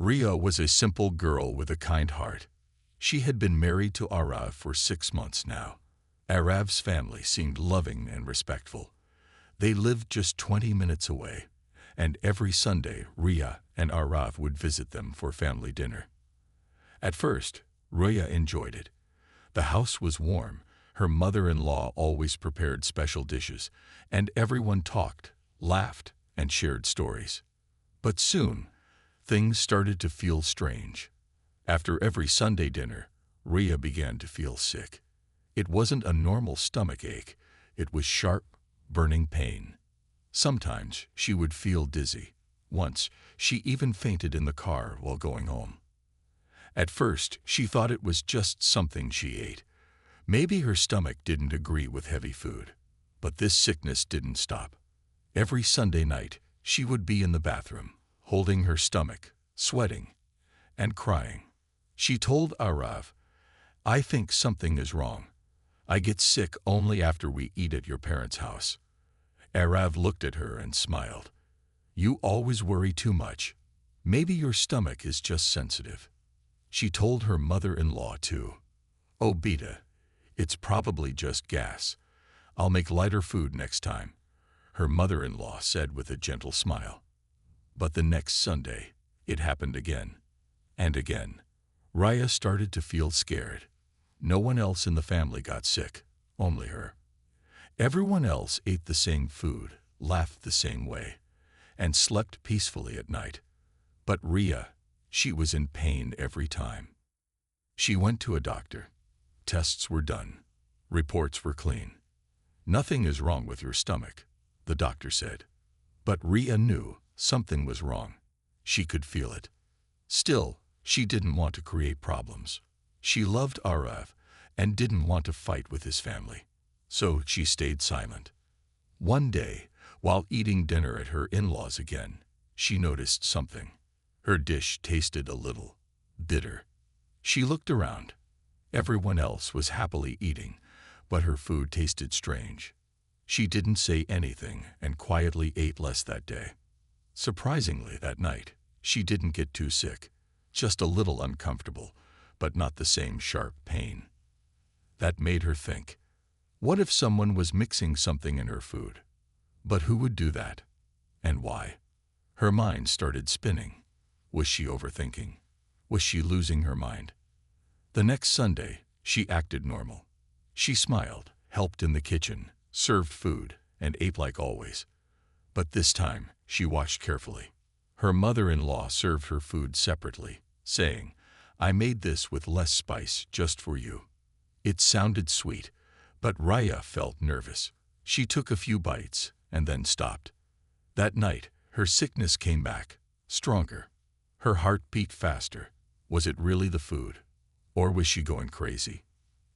Ria was a simple girl with a kind heart. She had been married to Arav for 6 months now. Arav's family seemed loving and respectful. They lived just 20 minutes away, and every Sunday Ria and Arav would visit them for family dinner. At first, Ria enjoyed it. The house was warm, her mother-in-law always prepared special dishes, and everyone talked, laughed, and shared stories. But soon, things started to feel strange. After every Sunday dinner, Ria began to feel sick. It wasn't a normal stomach ache, it was sharp, burning pain. Sometimes she would feel dizzy. Once, she even fainted in the car while going home. At first, she thought it was just something she ate. Maybe her stomach didn't agree with heavy food. But this sickness didn't stop. Every Sunday night, she would be in the bathroom, holding her stomach, sweating, and crying. She told Arav, "I think something is wrong. I get sick only after we eat at your parents' house." Arav looked at her and smiled. "You always worry too much. Maybe your stomach is just sensitive." She told her mother-in-law too. "Oh, Beta, it's probably just gas. I'll make lighter food next time," her mother-in-law said with a gentle smile. But the next Sunday, it happened again and again. Ria started to feel scared. No one else in the family got sick, only her. Everyone else ate the same food, laughed the same way, and slept peacefully at night. But Ria, she was in pain every time. She went to a doctor. Tests were done. Reports were clean. "Nothing is wrong with your stomach," the doctor said. But Ria knew something was wrong. She could feel it. Still, she didn't want to create problems. She loved Arav and didn't want to fight with his family. So she stayed silent. One day, while eating dinner at her in-laws again, she noticed something. Her dish tasted a little bitter. She looked around. Everyone else was happily eating, but her food tasted strange. She didn't say anything and quietly ate less that day. Surprisingly, that night, she didn't get too sick, just a little uncomfortable, but not the same sharp pain. That made her think, what if someone was mixing something in her food? But who would do that? And why? Her mind started spinning. Was she overthinking? Was she losing her mind? The next Sunday, she acted normal. She smiled, helped in the kitchen, served food, and ate like always. But this time, she watched carefully. Her mother-in-law served her food separately, saying, "I made this with less spice just for you." It sounded sweet, but Ria felt nervous. She took a few bites and then stopped. That night, her sickness came back, stronger. Her heart beat faster. Was it really the food? Or was she going crazy?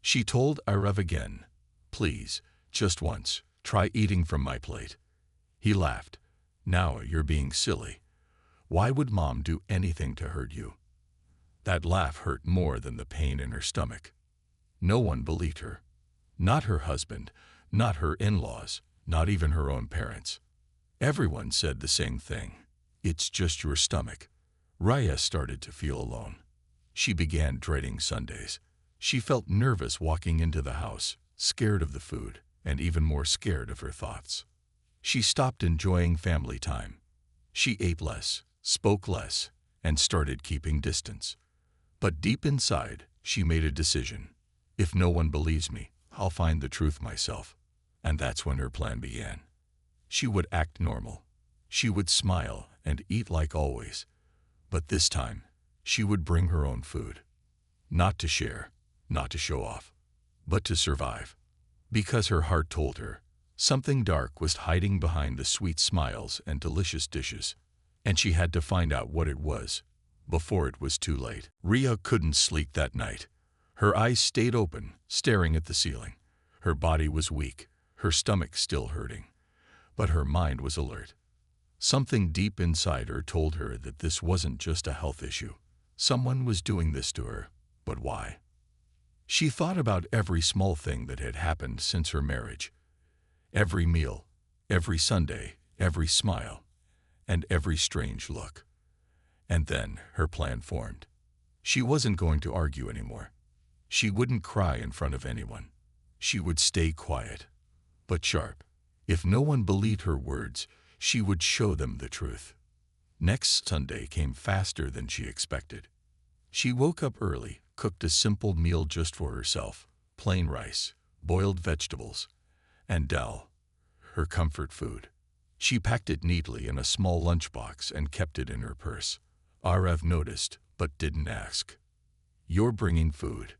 She told Arav again, "Please, just once, try eating from my plate." He laughed. "Now you're being silly. Why would Mom do anything to hurt you?" That laugh hurt more than the pain in her stomach. No one believed her. Not her husband, not her in-laws, not even her own parents. Everyone said the same thing. "It's just your stomach." Ria started to feel alone. She began dreading Sundays. She felt nervous walking into the house, scared of the food, and even more scared of her thoughts. She stopped enjoying family time. She ate less, spoke less, and started keeping distance. But deep inside, she made a decision. If no one believes me, I'll find the truth myself. And that's when her plan began. She would act normal. She would smile and eat like always. But this time, she would bring her own food. Not to share, not to show off, but to survive. Because her heart told her, something dark was hiding behind the sweet smiles and delicious dishes. And she had to find out what it was, before it was too late. Ria couldn't sleep that night. Her eyes stayed open, staring at the ceiling. Her body was weak, her stomach still hurting. But her mind was alert. Something deep inside her told her that this wasn't just a health issue. Someone was doing this to her, but why? She thought about every small thing that had happened since her marriage. Every meal, every Sunday, every smile, and every strange look. And then her plan formed. She wasn't going to argue anymore. She wouldn't cry in front of anyone. She would stay quiet, but sharp. If no one believed her words, she would show them the truth. Next Sunday came faster than she expected. She woke up early, cooked a simple meal just for herself, plain rice, boiled vegetables, and dal, her comfort food. She packed it neatly in a small lunchbox and kept it in her purse. Arav noticed, but didn't ask. "You're bringing food,"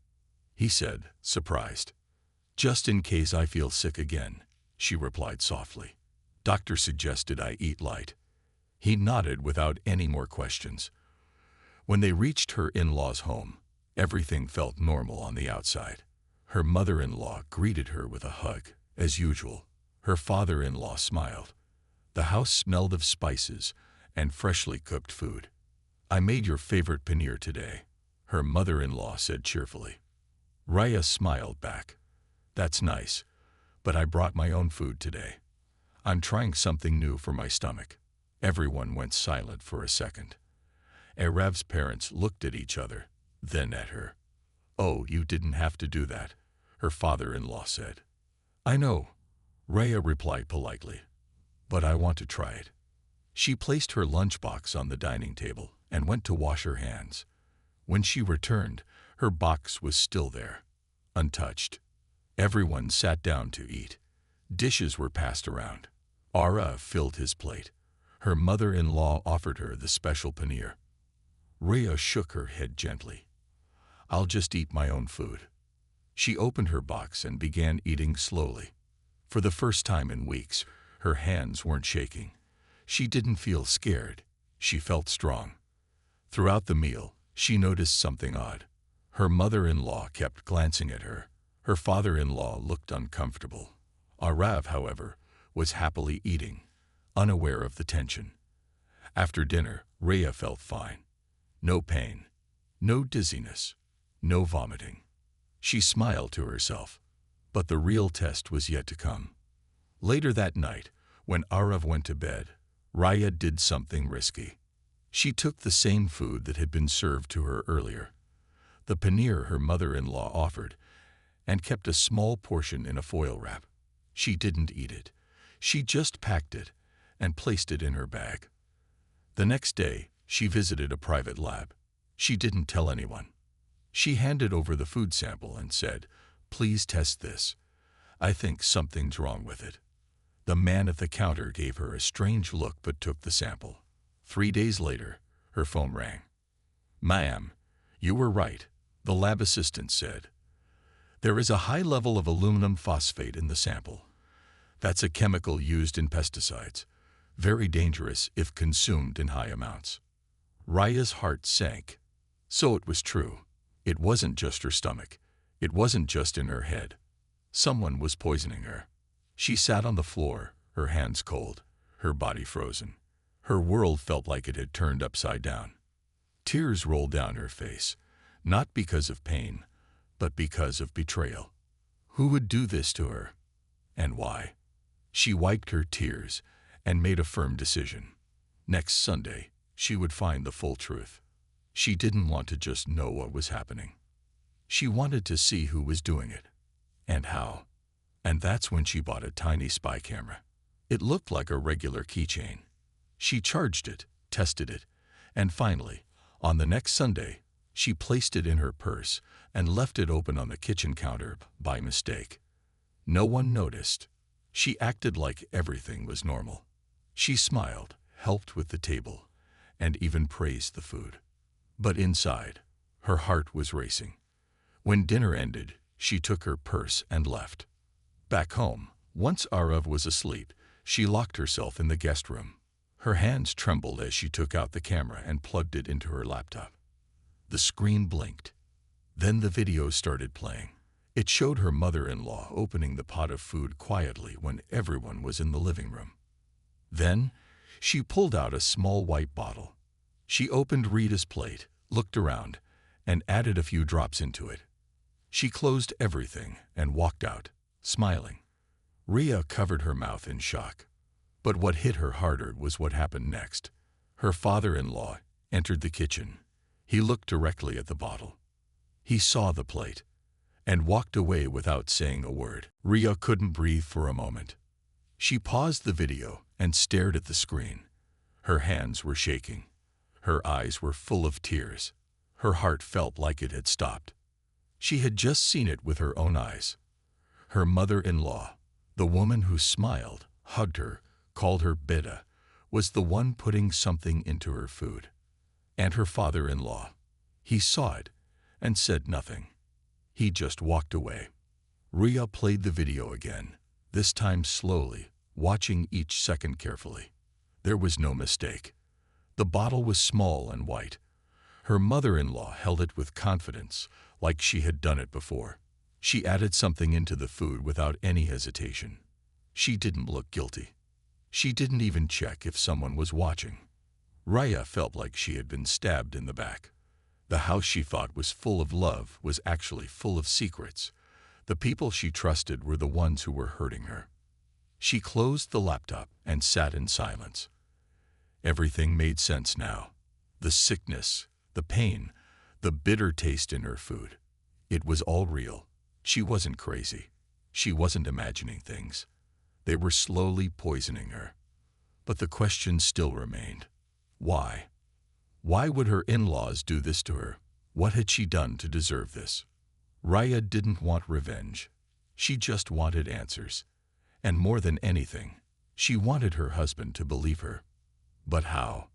he said, surprised. "Just in case I feel sick again," she replied softly. "Doctor suggested I eat light." He nodded without any more questions. When they reached her in-law's home, everything felt normal on the outside. Her mother-in-law greeted her with a hug, as usual. Her father-in-law smiled. The house smelled of spices and freshly cooked food. "I made your favorite paneer today," her mother-in-law said cheerfully. Raya smiled back. "That's nice, but I brought my own food today. I'm trying something new for my stomach." Everyone went silent for a second. Arav's parents looked at each other, then at her. "Oh, you didn't have to do that," her father-in-law said. "I know," Raya replied politely, "but I want to try it." She placed her lunchbox on the dining table and went to wash her hands. When she returned, her box was still there, untouched. Everyone sat down to eat. Dishes were passed around. Arav filled his plate. Her mother-in-law offered her the special paneer. Rhea shook her head gently. "I'll just eat my own food." She opened her box and began eating slowly. For the first time in weeks, her hands weren't shaking. She didn't feel scared. She felt strong. Throughout the meal, she noticed something odd. Her mother-in-law kept glancing at her. Her father-in-law looked uncomfortable. Arav, however, was happily eating, unaware of the tension. After dinner, Rhea felt fine. No pain, no dizziness, no vomiting. She smiled to herself, but the real test was yet to come. Later that night, when Arav went to bed, Raya did something risky. She took the same food that had been served to her earlier, the paneer her mother-in-law offered, and kept a small portion in a foil wrap. She didn't eat it. She just packed it and placed it in her bag. The next day, she visited a private lab. She didn't tell anyone. She handed over the food sample and said, "Please test this. I think something's wrong with it." The man at the counter gave her a strange look but took the sample. 3 days later, her phone rang. "Ma'am, you were right," the lab assistant said. "There is a high level of aluminum phosphate in the sample. That's a chemical used in pesticides, very dangerous if consumed in high amounts." Raya's heart sank. So it was true. It wasn't just her stomach. It wasn't just in her head. Someone was poisoning her. She sat on the floor, her hands cold, her body frozen. Her world felt like it had turned upside down. Tears rolled down her face, not because of pain, but because of betrayal. Who would do this to her? And why? She wiped her tears and made a firm decision. Next Sunday, she would find the full truth. She didn't want to just know what was happening. She wanted to see who was doing it, and how. And that's when she bought a tiny spy camera. It looked like a regular keychain. She charged it, tested it, and finally, on the next Sunday, she placed it in her purse and left it open on the kitchen counter by mistake. No one noticed. She acted like everything was normal. She smiled, helped with the table, and even praised the food. But inside, her heart was racing. When dinner ended, she took her purse and left. Back home, once Arav was asleep, she locked herself in the guest room. Her hands trembled as she took out the camera and plugged it into her laptop. The screen blinked. Then the video started playing. It showed her mother-in-law opening the pot of food quietly when everyone was in the living room. Then, she pulled out a small white bottle. She opened Rita's plate, looked around, and added a few drops into it. She closed everything and walked out, smiling. Rhea covered her mouth in shock. But what hit her harder was what happened next. Her father-in-law, entered the kitchen. He looked directly at the bottle. He saw the plate and walked away without saying a word. Ria couldn't breathe for a moment. She paused the video and stared at the screen. Her hands were shaking. Her eyes were full of tears. Her heart felt like it had stopped. She had just seen it with her own eyes. Her mother-in-law, the woman who smiled, hugged her, called her Beta, was the one putting something into her food. And her father-in-law. He saw it and said nothing. He just walked away. Ria played the video again, this time slowly, watching each second carefully. There was no mistake. The bottle was small and white. Her mother-in-law held it with confidence, like she had done it before. She added something into the food without any hesitation. She didn't look guilty. She didn't even check if someone was watching. Ria felt like she had been stabbed in the back. The house she thought was full of love was actually full of secrets. The people she trusted were the ones who were hurting her. She closed the laptop and sat in silence. Everything made sense now. The sickness, the pain, the bitter taste in her food. It was all real. She wasn't crazy. She wasn't imagining things. They were slowly poisoning her. But the question still remained. Why? Why would her in-laws do this to her? What had she done to deserve this? Ria didn't want revenge. She just wanted answers. And more than anything, she wanted her husband to believe her. But how?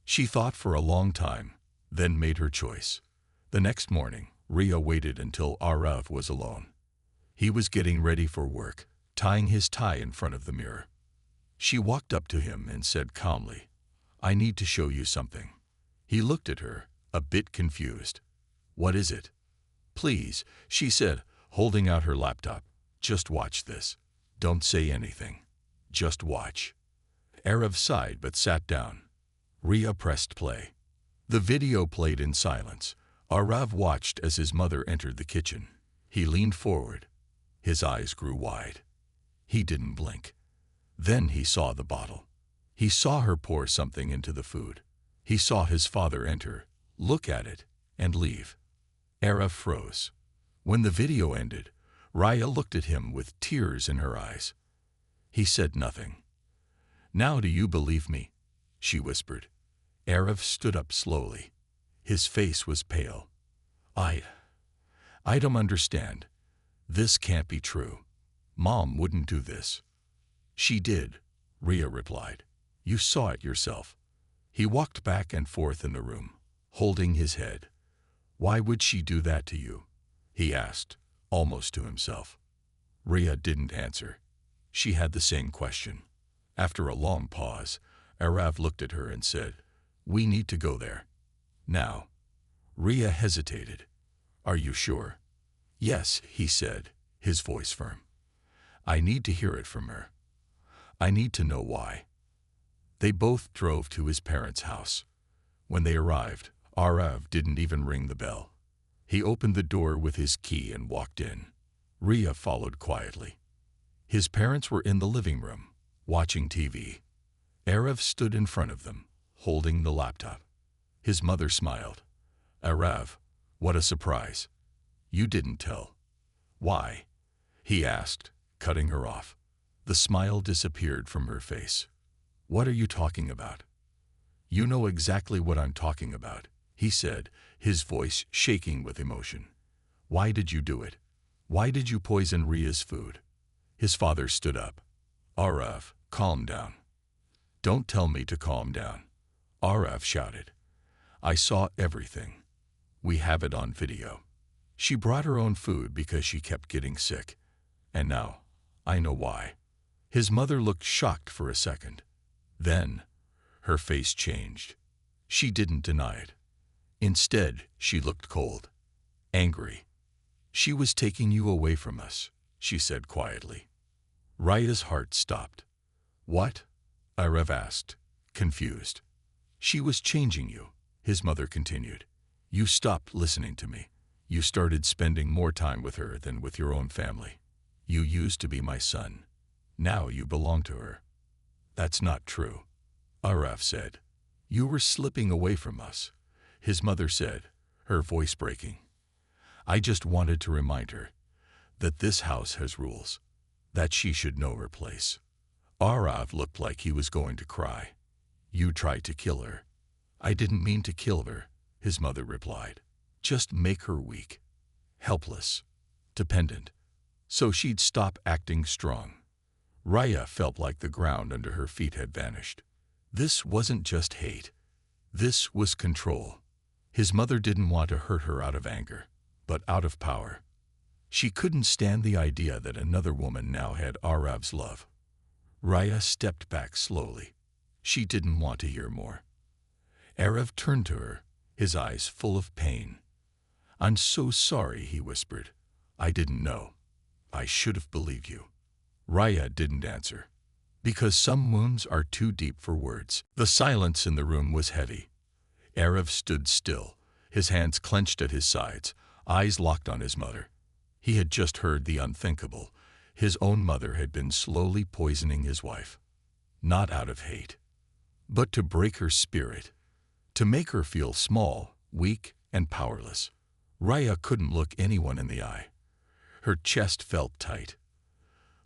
She thought for a long time, then made her choice. The next morning, Ria waited until Arav was alone. He was getting ready for work, tying his tie in front of the mirror. She walked up to him and said calmly, "I need to show you something." He looked at her, a bit confused. "What is it?" "Please," she said, holding out her laptop. "Just watch this. Don't say anything. Just watch." Arav sighed but sat down. Ria pressed play. The video played in silence. Arav watched as his mother entered the kitchen. He leaned forward. His eyes grew wide. He didn't blink. Then he saw the bottle. He saw her pour something into the food. He saw his father enter, look at it, and leave. Arav froze. When the video ended, Ria looked at him with tears in her eyes. He said nothing. "Now do you believe me?" she whispered. Arav stood up slowly. His face was pale. I don't understand. This can't be true. Mom wouldn't do this." "She did," Ria replied. "You saw it yourself." He walked back and forth in the room, holding his head. "Why would she do that to you?" he asked, almost to himself. Ria didn't answer. She had the same question. After a long pause, Arav looked at her and said, "We need to go there. Now." Ria hesitated. "Are you sure?" "Yes," he said, his voice firm. "I need to hear it from her. I need to know why." They both drove to his parents' house. When they arrived, Arav didn't even ring the bell. He opened the door with his key and walked in. Ria followed quietly. His parents were in the living room, watching TV. Arav stood in front of them, holding the laptop. His mother smiled. "Arav, what a surprise. You didn't tell." "Why?" he asked, cutting her off. The smile disappeared from her face. "What are you talking about?" "You know exactly what I'm talking about," he said, his voice shaking with emotion. "Why did you do it? Why did you poison Ria's food?" His father stood up. "Arav, calm down." "Don't tell me to calm down," Arav shouted. "I saw everything. We have it on video. She brought her own food because she kept getting sick. And now, I know why." His mother looked shocked for a second. Then, her face changed. She didn't deny it. Instead, she looked cold, angry. "She was taking you away from us," she said quietly. Ria's heart stopped. "What?" Arav asked, confused. "She was changing you," his mother continued. "You stopped listening to me. You started spending more time with her than with your own family. You used to be my son. Now you belong to her." "That's not true," Arav said. You were slipping away from us, his mother said, her voice breaking. I just wanted to remind her that this house has rules, that she should know her place. Arav looked like he was going to cry. You tried to kill her. I didn't mean to kill her, his mother replied. Just make her weak, helpless, dependent, so she'd stop acting strong. Raya felt like the ground under her feet had vanished. This wasn't just hate. This was control. His mother didn't want to hurt her out of anger, but out of power. She couldn't stand the idea that another woman now had Arav's love. Raya stepped back slowly. She didn't want to hear more. Arav turned to her, his eyes full of pain. I'm so sorry, he whispered. I didn't know. I should have believed you. Raya didn't answer, because some wounds are too deep for words. The silence in the room was heavy. Arav stood still, his hands clenched at his sides, eyes locked on his mother. He had just heard the unthinkable. His own mother had been slowly poisoning his wife. Not out of hate, but to break her spirit, to make her feel small, weak, and powerless. Raya couldn't look anyone in the eye. Her chest felt tight.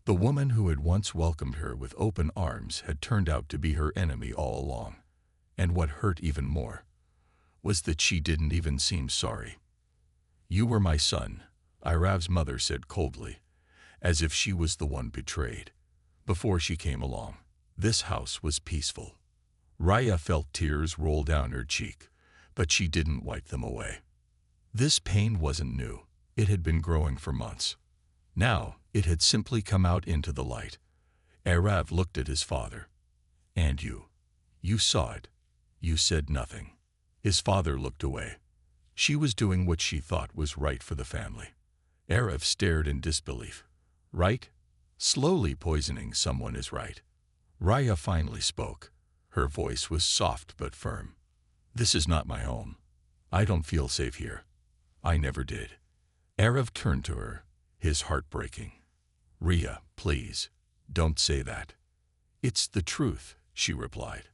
The woman who had once welcomed her with open arms had turned out to be her enemy all along. And what hurt even more was that she didn't even seem sorry. You were my son, Arav's mother said coldly, as if she was the one betrayed. Before she came along, this house was peaceful. Raya felt tears roll down her cheek, but she didn't wipe them away. This pain wasn't new. It had been growing for months. Now it had simply come out into the light. Arav looked at his father. And you saw it. You said nothing. His father looked away. She was doing what she thought was right for the family. Arav stared in disbelief. Right? Slowly poisoning someone is right. Raya finally spoke. Her voice was soft but firm. This is not my home. I don't feel safe here. I never did. Arav turned to her, his heart breaking. Rhea, please, don't say that. It's the truth, she replied.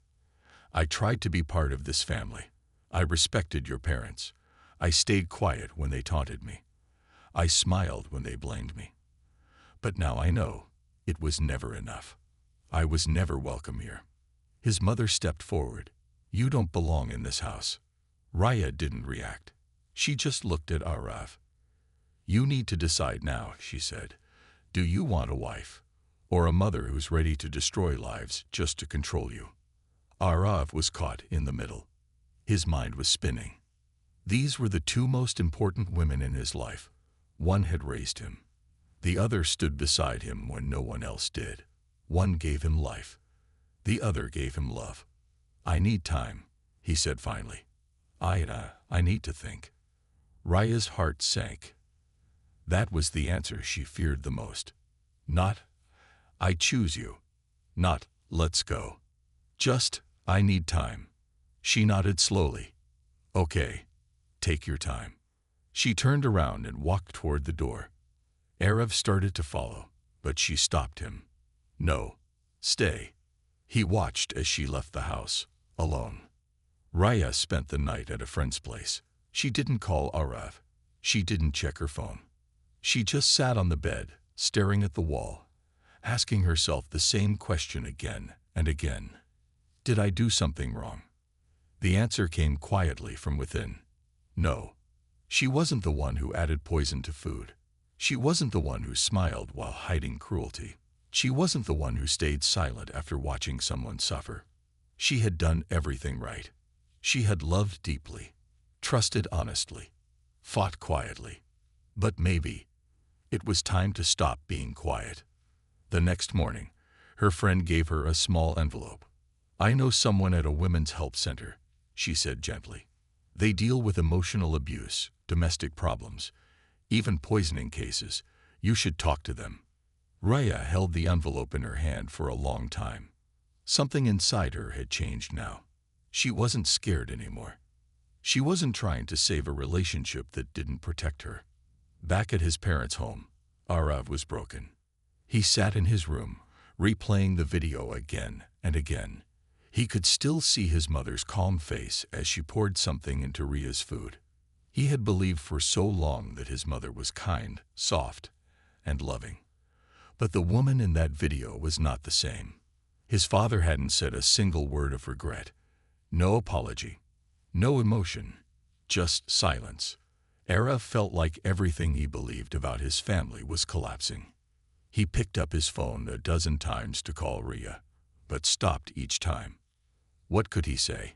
I tried to be part of this family. I respected your parents. I stayed quiet when they taunted me. I smiled when they blamed me. But now I know it was never enough. I was never welcome here. His mother stepped forward. You don't belong in this house. Raya didn't react. She just looked at Arav. You need to decide now, she said. Do you want a wife, or a mother who's ready to destroy lives just to control you? Arav was caught in the middle. His mind was spinning. These were the two most important women in his life. One had raised him. The other stood beside him when no one else did. One gave him life. The other gave him love. I need time, he said finally. I need to think. Raya's heart sank. That was the answer she feared the most. Not, I choose you. Not, let's go. Just, I need time. She nodded slowly. Okay, take your time. She turned around and walked toward the door. Arav started to follow, but she stopped him. No, stay. He watched as she left the house, alone. Raya spent the night at a friend's place. She didn't call Arav. She didn't check her phone. She just sat on the bed, staring at the wall, asking herself the same question again and again. Did I do something wrong? The answer came quietly from within. No. She wasn't the one who added poison to food. She wasn't the one who smiled while hiding cruelty. She wasn't the one who stayed silent after watching someone suffer. She had done everything right. She had loved deeply, trusted honestly, fought quietly. But maybe it was time to stop being quiet. The next morning, her friend gave her a small envelope. I know someone at a women's help center, she said gently. They deal with emotional abuse, domestic problems, even poisoning cases. You should talk to them. Raya held the envelope in her hand for a long time. Something inside her had changed now. She wasn't scared anymore. She wasn't trying to save a relationship that didn't protect her. Back at his parents' home, Arav was broken. He sat in his room, replaying the video again and again. He could still see his mother's calm face as she poured something into Ria's food. He had believed for so long that his mother was kind, soft, and loving. But the woman in that video was not the same. His father hadn't said a single word of regret. No apology. No emotion. Just silence. Arav felt like everything he believed about his family was collapsing. He picked up his phone a dozen times to call Ria, but stopped each time. What could he say?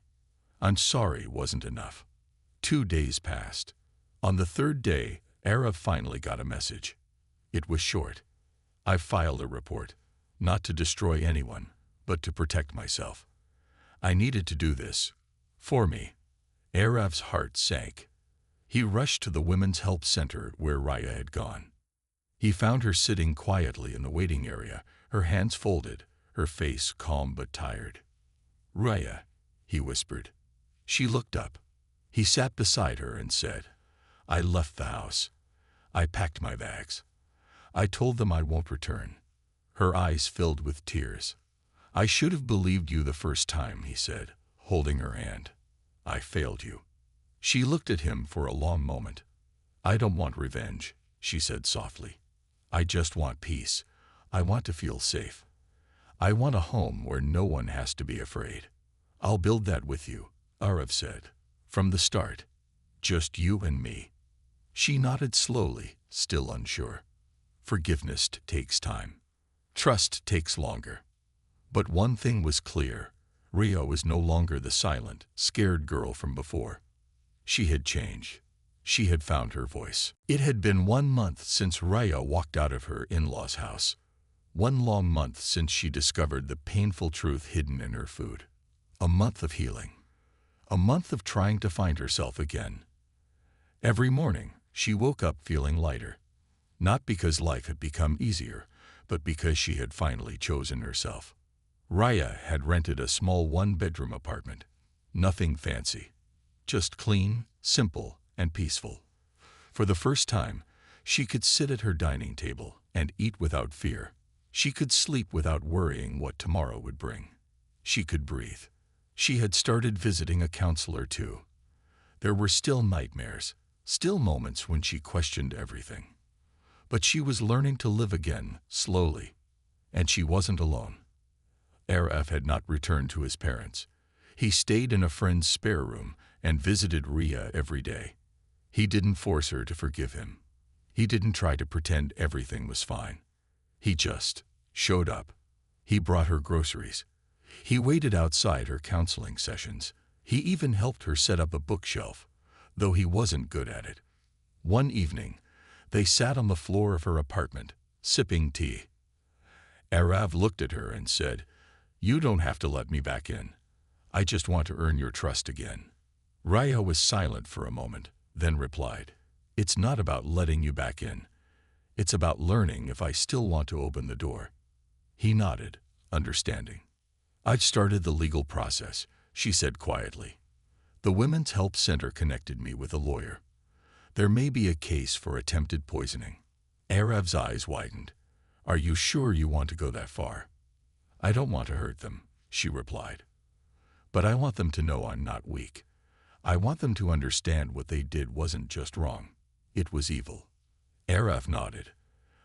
"I'm sorry" wasn't enough. 2 days passed. On the third day, Arav finally got a message. It was short. "I filed a report, not to destroy anyone, but to protect myself. I needed to do this. For me." Arav's heart sank. He rushed to the Women's Help Center where Ria had gone. He found her sitting quietly in the waiting area, her hands folded, her face calm but tired. "Ria," he whispered. She looked up. He sat beside her and said, "I left the house. I packed my bags. I told them I won't return." Her eyes filled with tears. "I should have believed you the first time," he said, holding her hand. "I failed you." She looked at him for a long moment. "I don't want revenge," she said softly. "I just want peace. I want to feel safe. I want a home where no one has to be afraid." "I'll build that with you," Arav said. "From the start. Just you and me." She nodded slowly, still unsure. Forgiveness takes time. Trust takes longer. But one thing was clear. Ria was no longer the silent, scared girl from before. She had changed. She had found her voice. It had been 1 month since Ria walked out of her in-laws' house. 1 long month since she discovered the painful truth hidden in her food. A month of healing. A month of trying to find herself again. Every morning, she woke up feeling lighter. Not because life had become easier, but because she had finally chosen herself. Ria had rented a small 1-bedroom apartment. Nothing fancy. Just clean, simple, and peaceful. For the first time, she could sit at her dining table and eat without fear. She could sleep without worrying what tomorrow would bring. She could breathe. She had started visiting a counselor too. There were still nightmares, still moments when she questioned everything. But she was learning to live again, slowly. And she wasn't alone. Arav had not returned to his parents. He stayed in a friend's spare room and visited Ria every day. He didn't force her to forgive him. He didn't try to pretend everything was fine. He just showed up. He brought her groceries. He waited outside her counseling sessions. He even helped her set up a bookshelf, though he wasn't good at it. One evening, they sat on the floor of her apartment, sipping tea. Arav looked at her and said, "You don't have to let me back in. I just want to earn your trust again." Ria was silent for a moment, then replied, "It's not about letting you back in. It's about learning if I still want to open the door." He nodded, understanding. "I've started the legal process," she said quietly. "The Women's Help Center connected me with a lawyer. There may be a case for attempted poisoning." Arav's eyes widened. "Are you sure you want to go that far?" "I don't want to hurt them," she replied. "But I want them to know I'm not weak. I want them to understand what they did wasn't just wrong. It was evil." Arav nodded.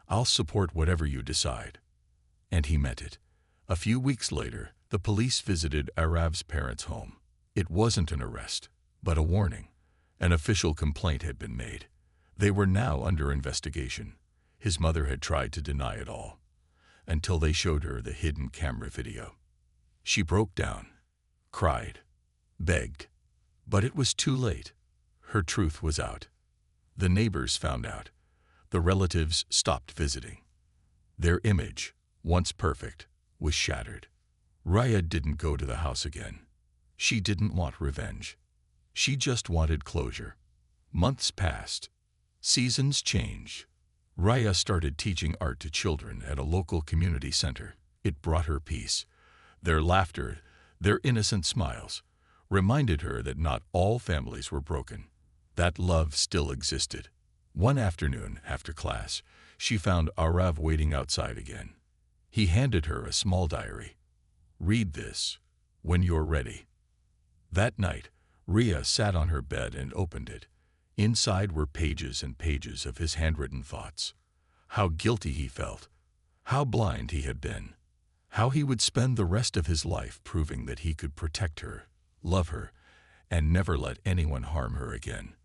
"I'll support whatever you decide." And he meant it. A few weeks later, the police visited Arav's parents' home. It wasn't an arrest, but a warning. An official complaint had been made. They were now under investigation. His mother had tried to deny it all, until they showed her the hidden camera video. She broke down, cried, begged. But it was too late. Her truth was out. The neighbors found out. The relatives stopped visiting. Their image, once perfect, was shattered. Ria didn't go to the house again. She didn't want revenge. She just wanted closure. Months passed. Seasons changed. Ria started teaching art to children at a local community center. It brought her peace. Their laughter, their innocent smiles, reminded her that not all families were broken. That love still existed. One afternoon, after class, she found Arav waiting outside again. He handed her a small diary. "Read this," When you're ready. That night, Rhea sat on her bed and opened it. Inside were pages and pages of his handwritten thoughts. How guilty he felt. How blind he had been. How he would spend the rest of his life proving that he could protect her, love her, and never let anyone harm her again.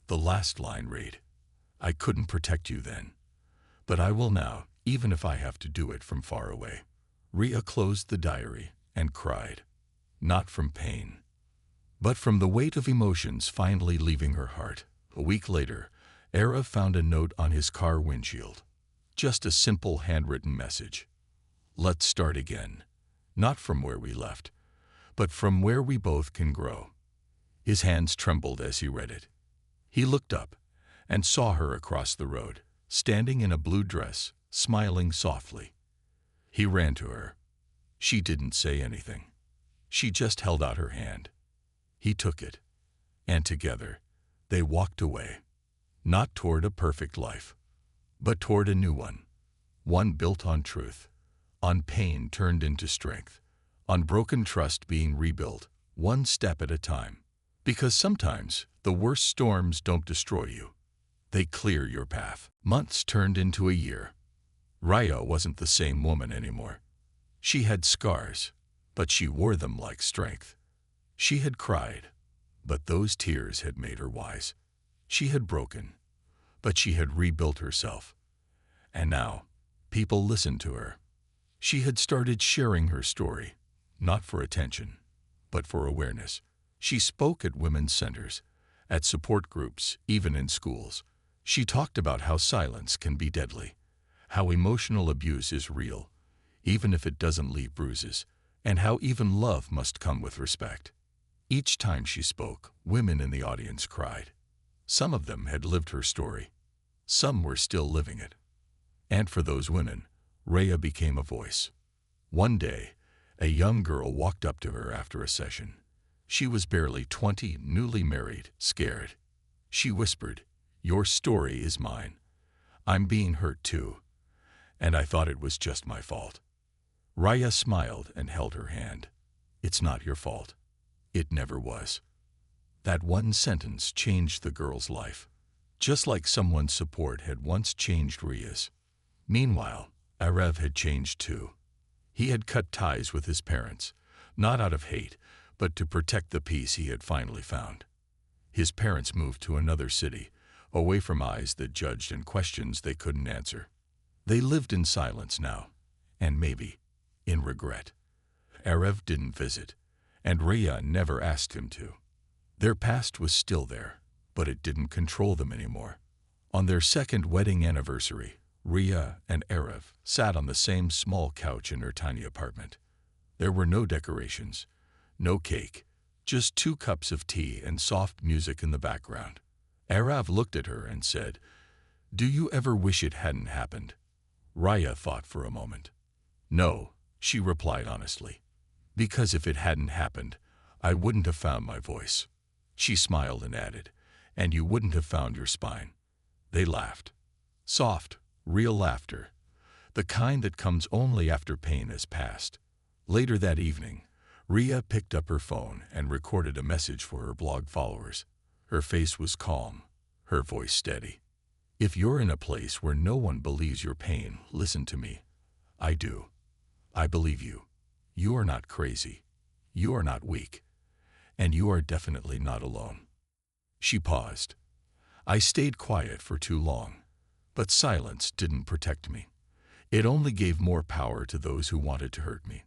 The last line read, "I couldn't protect you then, but I will now, even if I have to do it from far away." Rhea closed the diary and cried, not from pain, but from the weight of emotions finally leaving her heart. A week later, Arav found a note on his car windshield. Just a simple handwritten message. Let's start again. Not from where we left, but from where we both can grow. His hands trembled as he read it. He looked up and saw her across the road, standing in a blue dress, smiling softly. He ran to her. She didn't say anything. She just held out her hand. He took it, and together, they walked away. Not toward a perfect life, but toward a new one built on truth, on pain turned into strength, on broken trust being rebuilt, one step at a time. Because sometimes the worst storms don't destroy you. They clear your path. Months turned into a year. Rhea wasn't the same woman anymore. She had scars, but she wore them like strength. She had cried, but those tears had made her wise. She had broken, but she had rebuilt herself. And now, people listened to her. She had started sharing her story, not for attention, but for awareness. She spoke at women's centers, at support groups, even in schools. She talked about how silence can be deadly, how emotional abuse is real, even if it doesn't leave bruises, and how even love must come with respect. Each time she spoke, women in the audience cried. Some of them had lived her story. Some were still living it. And for those women, Rhea became a voice. One day, a young girl walked up to her after a session. She was barely 20, newly married, scared. She whispered, "Your story is mine. I'm being hurt too, and I thought it was just my fault." Rhea smiled and held her hand. "It's not your fault. It never was." That one sentence changed the girl's life, just like someone's support had once changed Rhea's. Meanwhile, Arav had changed too. He had cut ties with his parents, not out of hate, but to protect the peace he had finally found. His parents moved to another city, away from eyes that judged and questions they couldn't answer. They lived in silence now, and maybe in regret. Arav didn't visit, and Rhea never asked him to. Their past was still there, but it didn't control them anymore. On their second wedding anniversary, Rhea and Arav sat on the same small couch in her tiny apartment. There were no decorations, no cake, just 2 cups of tea and soft music in the background. Arav looked at her and said, "Do you ever wish it hadn't happened?" Rhea thought for a moment. "No," she replied honestly, "because if it hadn't happened, I wouldn't have found my voice." She smiled and added, "And you wouldn't have found your spine." They laughed. Soft, real laughter, the kind that comes only after pain has passed. Later that evening, Rhea picked up her phone and recorded a message for her blog followers. Her face was calm, her voice steady. "If you're in a place where no one believes your pain, listen to me. I do. I believe you. You are not crazy. You are not weak. And you are definitely not alone." She paused. "I stayed quiet for too long, but silence didn't protect me. It only gave more power to those who wanted to hurt me.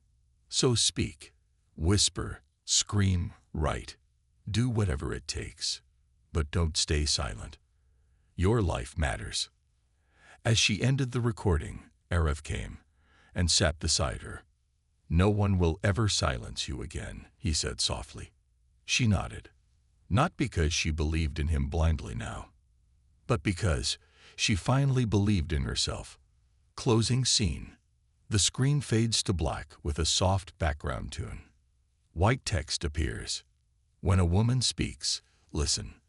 So speak, whisper, scream, write. Do whatever it takes, but don't stay silent. Your life matters." As she ended the recording, Arav came and sat beside her. "No one will ever silence you again," he said softly. She nodded, not because she believed in him blindly now, but because she finally believed in herself. Closing scene. The screen fades to black with a soft background tune. White text appears. When a woman speaks, listen.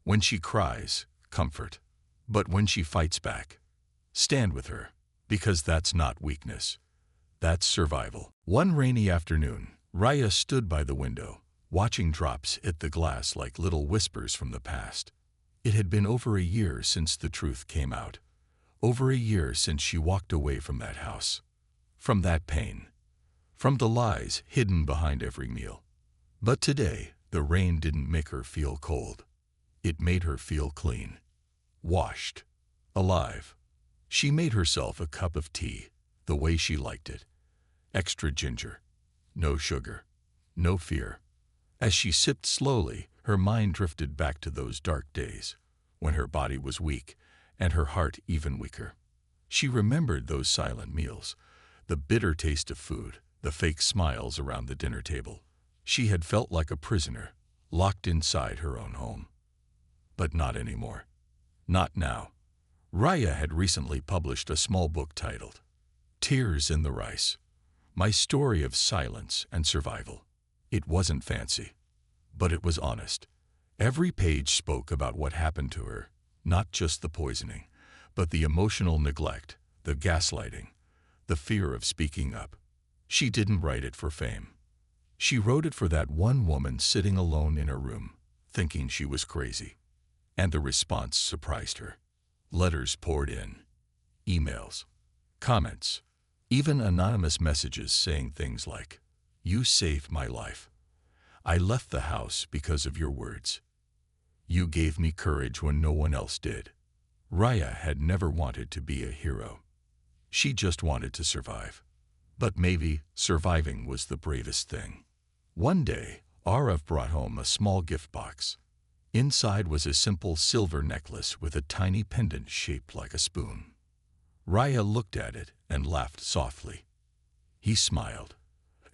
When she cries, comfort. But when she fights back, stand with her, because that's not weakness. That's survival. One rainy afternoon, Raya stood by the window, watching drops hit the glass like little whispers from the past. It had been over a year since the truth came out. Over a year since she walked away from that house. From that pain. From the lies hidden behind every meal. But today, the rain didn't make her feel cold. It made her feel clean. Washed. Alive. She made herself a cup of tea, the way she liked it. Extra ginger. No sugar. No fear. As she sipped slowly, her mind drifted back to those dark days, when her body was weak, and her heart even weaker. She remembered those silent meals, the bitter taste of food, the fake smiles around the dinner table. She had felt like a prisoner, locked inside her own home. But not anymore. Not now. Raya had recently published a small book titled, Tears in the Rice, My Story of Silence and Survival. It wasn't fancy, but it was honest. Every page spoke about what happened to her, not just the poisoning, but the emotional neglect, the gaslighting, the fear of speaking up. She didn't write it for fame. She wrote it for that one woman sitting alone in her room, thinking she was crazy. And the response surprised her. Letters poured in. Emails. Comments. Even anonymous messages saying things like, "You saved my life. I left the house because of your words. You gave me courage when no one else did." Raya had never wanted to be a hero. She just wanted to survive. But maybe surviving was the bravest thing. One day, Arav brought home a small gift box. Inside was a simple silver necklace with a tiny pendant shaped like a spoon. Raya looked at it and laughed softly. He smiled,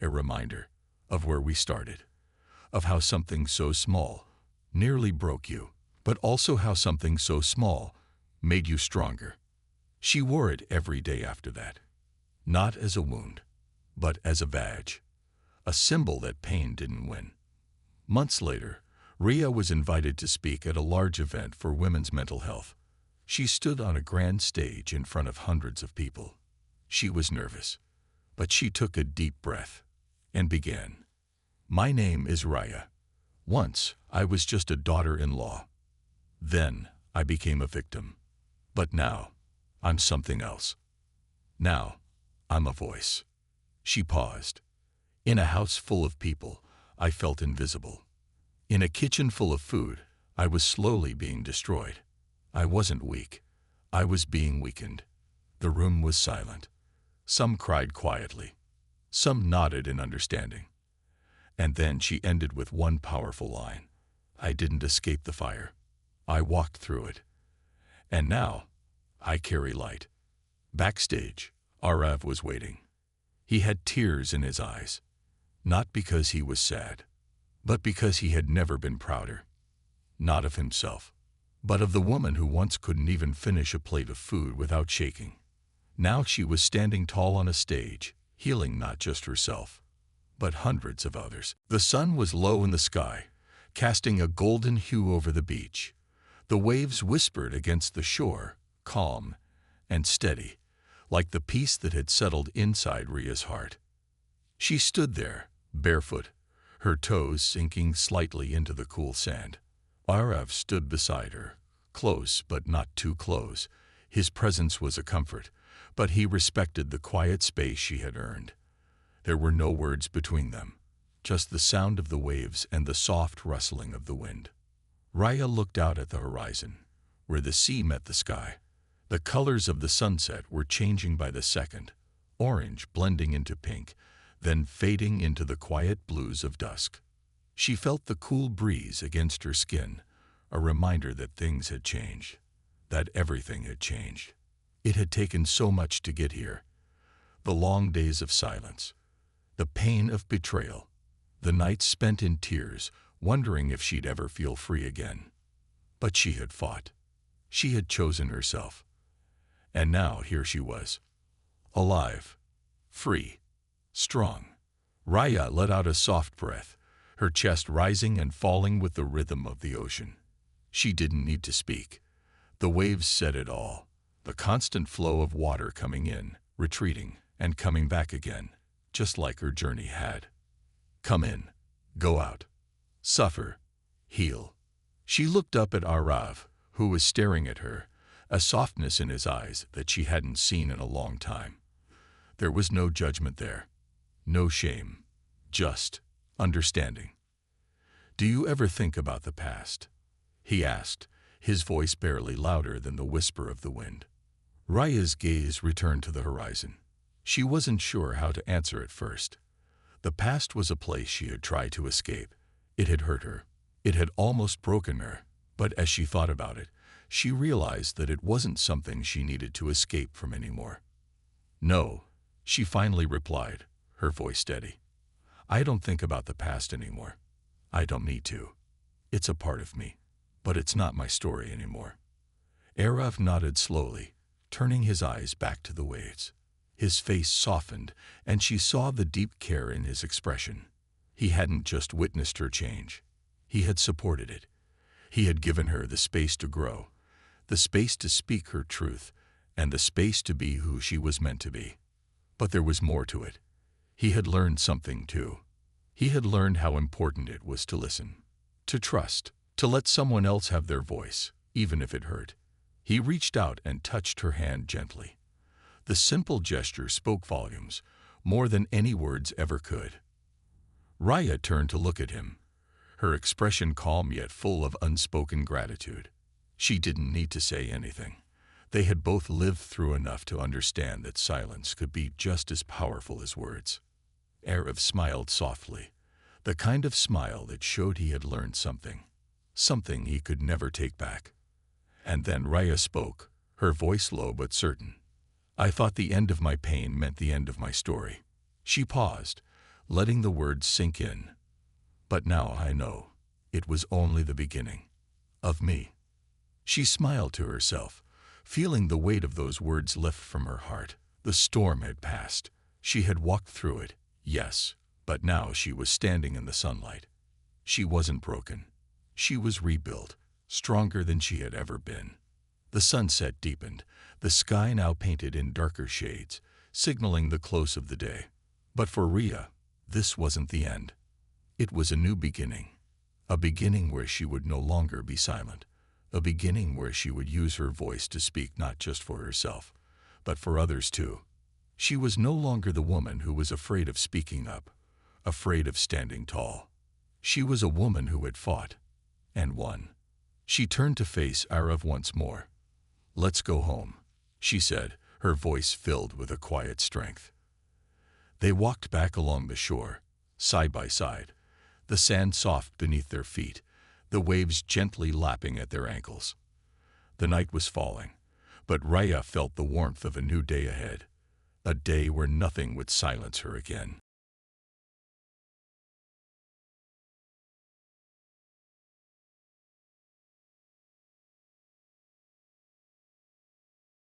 a reminder of where we started, of how something so small nearly broke you, but also how something so small made you stronger. She wore it every day after that, not as a wound, but as a badge, a symbol that pain didn't win. Months later, Rhea was invited to speak at a large event for women's mental health. She stood on a grand stage in front of hundreds of people. She was nervous, but she took a deep breath and began. "My name is Raya. Once, I was just a daughter-in-law. Then, I became a victim. But now, I'm something else. Now, I'm a voice." She paused. In a house full of people, I felt invisible. In a kitchen full of food, I was slowly being destroyed. I wasn't weak. I was being weakened. The room was silent. Some cried quietly. Some nodded in understanding. And then she ended with one powerful line. "I didn't escape the fire. I walked through it. And now, I carry light." Backstage, Arav was waiting. He had tears in his eyes. Not because he was sad, but because he had never been prouder. Not of himself, but of the woman who once couldn't even finish a plate of food without shaking. Now she was standing tall on a stage, healing not just herself, but hundreds of others. The sun was low in the sky, casting a golden hue over the beach. The waves whispered against the shore, calm and steady, like the peace that had settled inside Rhea's heart. She stood there, barefoot, her toes sinking slightly into the cool sand. Arav stood beside her, close but not too close. His presence was a comfort, but he respected the quiet space she had earned. There were no words between them, just the sound of the waves and the soft rustling of the wind. Raya looked out at the horizon, where the sea met the sky. The colors of the sunset were changing by the second, orange blending into pink, then fading into the quiet blues of dusk. She felt the cool breeze against her skin, a reminder that things had changed, that everything had changed. It had taken so much to get here. The long days of silence, the pain of betrayal, the nights spent in tears, wondering if she'd ever feel free again. But she had fought. She had chosen herself. And now here she was, alive, free, strong. Raya let out a soft breath, her chest rising and falling with the rhythm of the ocean. She didn't need to speak. The waves said it all, the constant flow of water coming in, retreating, and coming back again, just like her journey had. Come in. Go out. Suffer. Heal. She looked up at Arav, who was staring at her, a softness in his eyes that she hadn't seen in a long time. There was no judgment there. No shame. Just understanding. Do you ever think about the past? He asked, his voice barely louder than the whisper of the wind. Raya's gaze returned to the horizon. She wasn't sure how to answer at first. The past was a place she had tried to escape. It had hurt her. It had almost broken her. But as she thought about it, she realized that it wasn't something she needed to escape from anymore. No, she finally replied, her voice steady. I don't think about the past anymore. I don't need to. It's a part of me, but it's not my story anymore. Arav nodded slowly, turning his eyes back to the waves. His face softened, and she saw the deep care in his expression. He hadn't just witnessed her change. He had supported it. He had given her the space to grow, the space to speak her truth, and the space to be who she was meant to be. But there was more to it. He had learned something too. He had learned how important it was to listen, to trust, to let someone else have their voice, even if it hurt. He reached out and touched her hand gently. The simple gesture spoke volumes, more than any words ever could. Raya turned to look at him, her expression calm yet full of unspoken gratitude. She didn't need to say anything. They had both lived through enough to understand that silence could be just as powerful as words. Arav smiled softly, the kind of smile that showed he had learned something, something he could never take back. And then Raya spoke, her voice low but certain. I thought the end of my pain meant the end of my story. She paused, letting the words sink in. But now I know it was only the beginning of me. She smiled to herself, feeling the weight of those words lift from her heart. The storm had passed. She had walked through it, yes, but now she was standing in the sunlight. She wasn't broken. She was rebuilt, stronger than she had ever been. The sunset deepened, the sky now painted in darker shades, signaling the close of the day. But for Rhea, this wasn't the end. It was a new beginning, a beginning where she would no longer be silent, a beginning where she would use her voice to speak not just for herself, but for others too. She was no longer the woman who was afraid of speaking up, afraid of standing tall. She was a woman who had fought, and won. She turned to face Arav once more. Let's go home, she said, her voice filled with a quiet strength. They walked back along the shore, side by side, the sand soft beneath their feet, the waves gently lapping at their ankles. The night was falling, but Raya felt the warmth of a new day ahead, a day where nothing would silence her again.